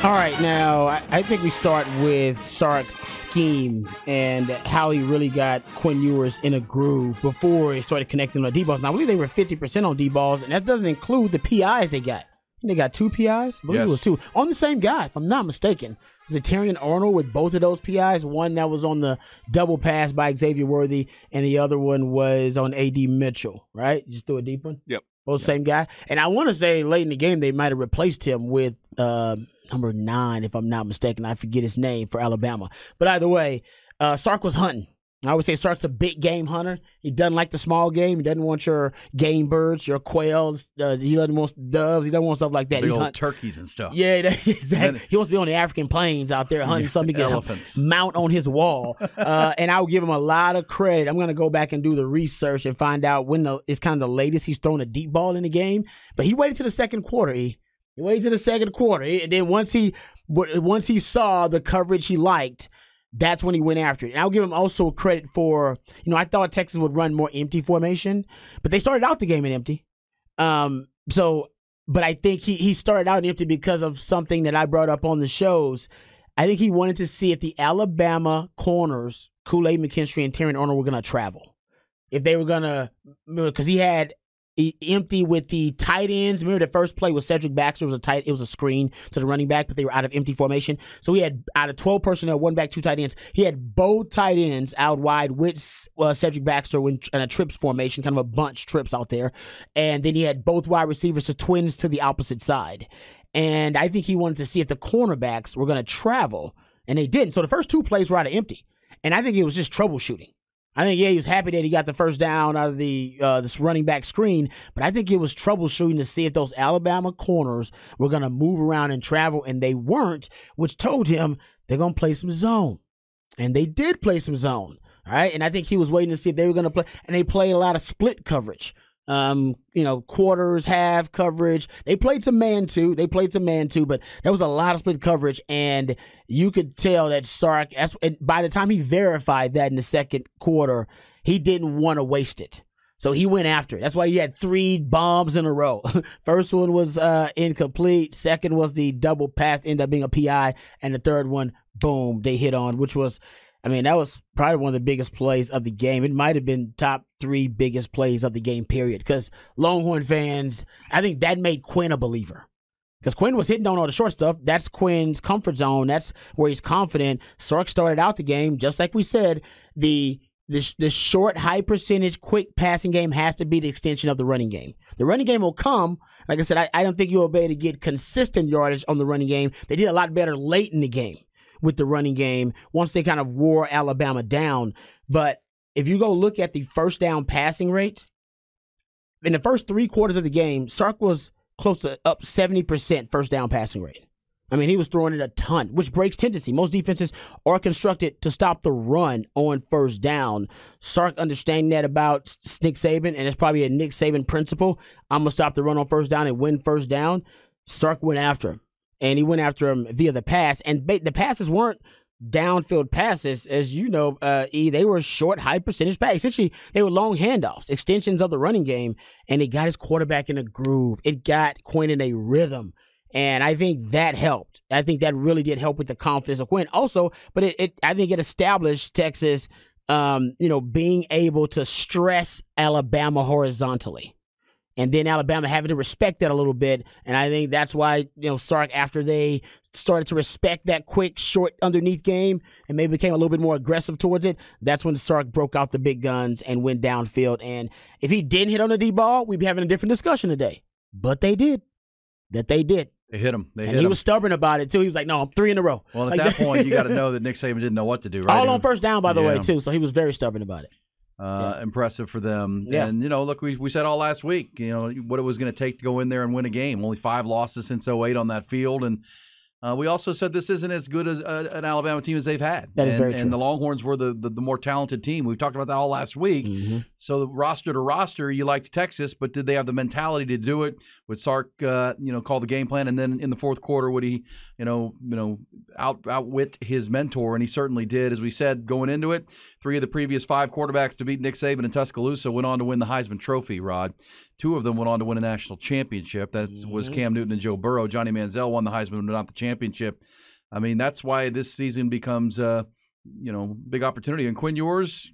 All right, now I think we start with Sark's scheme and how he really got Quinn Ewers in a groove before he started connecting on D-balls. Now, I believe they were 50% on D-balls, and that doesn't include the PIs they got. They got 2 PIs? I believe it was 2. On the same guy, if I'm not mistaken. Was it Terrion Arnold with both of those PIs? One that was on the double pass by Xavier Worthy, and the other one was on A.D. Mitchell, right? Just threw a deep one? Yep. Both same guy. And I want to say late in the game they might have replaced him with number 9, if I'm not mistaken. I forget his name for Alabama. But either way, Sark was hunting. I always say Sark's a big game hunter. He doesn't like the small game. He doesn't want your game birds, your quails. He doesn't want doves. He doesn't want stuff like that. Big old turkeys and stuff. Yeah, exactly. He wants to be on the African plains out there hunting something to get mount on his wall. And I will give him a lot of credit. I'm going to go back and do the research and find out when it's kind of the latest he's thrown a deep ball in the game. But he waited to the second quarter, He waited to the second quarter. And then once he saw the coverage he liked, that's when he went after it. And I'll give him also credit for, I thought Texas would run more empty formation, but they started out the game in empty. But I think he started out in empty because of something that I brought up on the shows. I think he wanted to see if the Alabama corners, Kool-Aid McKinstry and Terrion Arnold, were going to travel. If they were going to, because he had empty with the tight ends. Remember the first play was Cedric Baxter. It was a screen to the running back, but they were out of empty formation. So he had, out of 12 personnel, 1 back, 2 tight ends. He had both tight ends out wide with Cedric Baxter in a trips formation, kind of a bunch trips out there. And then he had both wide receivers to twins to the opposite side. And I think he wanted to see if the cornerbacks were going to travel, and they didn't. So the first 2 plays were out of empty. And I think it was just troubleshooting. I think, he was happy that he got the first down out of this running back screen, but I think it was troubleshooting to see if those Alabama corners were going to move around and travel, and they weren't, which told him they're going to play some zone. And they did play some zone, all right? And I think he was waiting to see if they were going to play, and they played a lot of split coverage. Quarters, half coverage. They played some man too, but there was a lot of split coverage, and you could tell that Sark, and by the time he verified that in the second quarter, he didn't want to waste it. So he went after it. That's why he had 3 bombs in a row. First one was incomplete. Second was the double pass, ended up being a PI, and the third one, boom, they hit on, which was, that was probably one of the biggest plays of the game. It might have been top 3 biggest plays of the game, period. Because Longhorn fans, I think that made Quinn a believer. Because Quinn was hitting on all the short stuff. That's Quinn's comfort zone. That's where he's confident. Sark started out the game, just like we said, the short, high percentage, quick passing game has to be the extension of the running game. The running game will come. Like I said, I don't think you'll be able to get consistent yardage on the running game. They did a lot better late in the game with the running game once they kind of wore Alabama down. But if you go look at the first down passing rate, in the first 3 quarters of the game, Sark was close to up 70% first down passing rate. He was throwing it a ton, which breaks tendency. Most defenses are constructed to stop the run on first down. Sark understanding that about Nick Saban, and it's probably a Nick Saban principle. I'm going to stop the run on first down and win first down. Sark went after him. And he went after him via the pass. And the passes weren't downfield passes, as you know, they were short, high percentage passes. Essentially, they were long handoffs, extensions of the running game. And it got his quarterback in a groove. It got Quinn in a rhythm. And I think that helped. I think that really did help with the confidence of Quinn. Also, but I think it established Texas, being able to stress Alabama horizontally. And then Alabama having to respect that a little bit. And I think that's why, Sark, after they started to respect that quick, short, underneath game and maybe became a little bit more aggressive towards it, that's when Sark broke out the big guns and went downfield. And if he didn't hit on the deep ball, we'd be having a different discussion today. But they did. They did. They hit him. And he was stubborn about it, too. He was like, no, I'm 3 in a row. Well, at that point, you got to know that Nick Saban didn't know what to do, right? All on first down, by the way, too. So he was very stubborn about it. Impressive for them. Yeah. And, look, we said all last week, what it was going to take to go in there and win a game. Only 5 losses since 2008 on that field. And we also said this isn't as good as an Alabama team as they've had. That is very true. And the Longhorns were the more talented team. We've talked about that all last week. Mm-hmm. So roster to roster, you liked Texas, but did they have the mentality to do it? Would Sark, call the game plan, and then in the fourth quarter, would he, outwit his mentor? And he certainly did. As we said, going into it, 3 of the previous 5 quarterbacks to beat Nick Saban in Tuscaloosa went on to win the Heisman Trophy, Rod. 2 of them went on to win a national championship. That was Cam Newton and Joe Burrow. Johnny Manziel won the Heisman, but not the championship. I mean, that's why this season becomes big opportunity. And Quinn Ewers,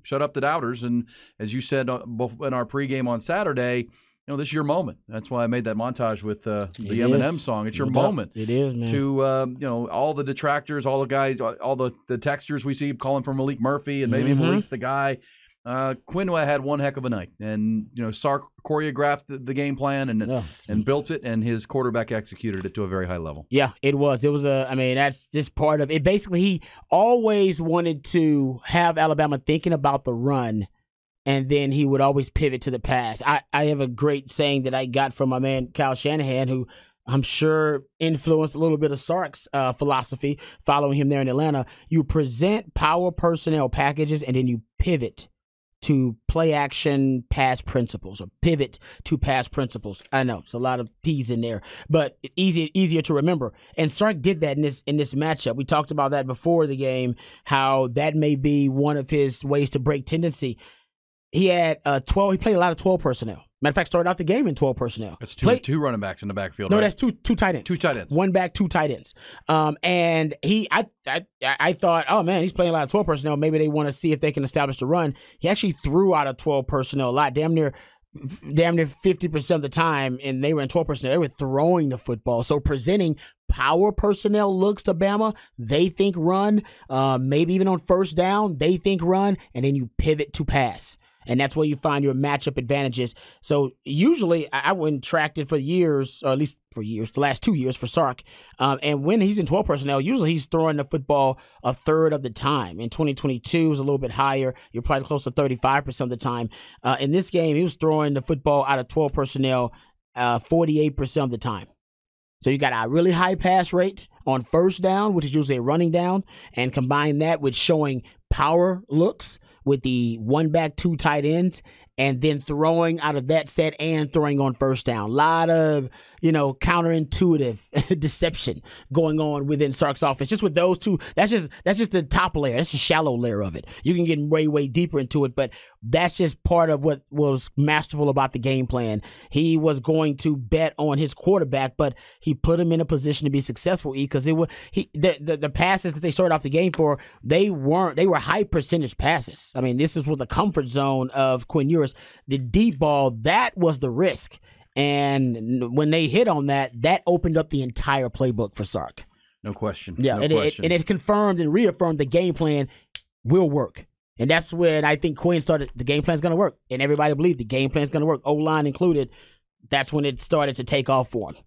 shut up the doubters. And as you said in our pregame on Saturday, this is your moment. That's why I made that montage with the Eminem song. It's your moment. It is, man. To all the detractors, all the guys, all the texters we see calling for Malik Murphy, and maybe Malik's the guy. Quinn had one heck of a night, and Sark choreographed the game plan and built it, and his quarterback executed it to a very high level. Yeah, it was. That's just part of it. Basically, he always wanted to have Alabama thinking about the run, and then he would always pivot to the pass. I have a great saying that I got from my man Kyle Shanahan, who I'm sure influenced a little bit of Sark's philosophy, following him there in Atlanta. You present power personnel packages, and then you pivot to play action pass principles, or pivot to pass principles. I know it's a lot of P's in there, but easier to remember. And Sark did that in this matchup. We talked about that before the game, how that may be one of his ways to break tendency. He had 12. He played a lot of 12 personnel. Matter of fact, started out the game in 12 personnel. That's two running backs in the backfield. No, right? that's two tight ends. 2 tight ends. 1 back, 2 tight ends. And I thought, oh man, he's playing a lot of 12 personnel. Maybe they want to see if they can establish the run. He actually threw out of 12 personnel a lot, damn near 50% of the time, and they were in 12 personnel. They were throwing the football. So presenting power personnel looks to Bama. They think run. Maybe even on first down, they think run, and then you pivot to pass. And that's where you find your matchup advantages. So usually I wouldn't track it for years, or at least for years, the last 2 years for Sark. And when he's in 12 personnel, usually he's throwing the football a third of the time. In 2022, it was a little bit higher. You're probably close to 35% of the time. In this game, he was throwing the football out of 12 personnel 48% of the time. So you got a really high pass rate on first down, which is usually a running down, and combine that with showing power looks with the 1 back, 2 tight ends, and then throwing out of that set and throwing on first down. A lot of, counterintuitive deception going on within Sark's offense. Just with those two, that's just the top layer. That's the shallow layer of it. You can get way, way deeper into it, but that's just part of what was masterful about the game plan. He was going to bet on his quarterback, but he put him in a position to be successful, because the passes that they started off the game for, they were high percentage passes. I mean, this is with the comfort zone of Quinn Ewers. The deep ball, that was the risk. And when they hit on that opened up the entire playbook for Sark. No question. Yeah, no question. It confirmed and reaffirmed the game plan will work. And that's when I think Quinn started, the game plan's going to work. And everybody believed the game plan's going to work, O-line included. That's when it started to take off for him.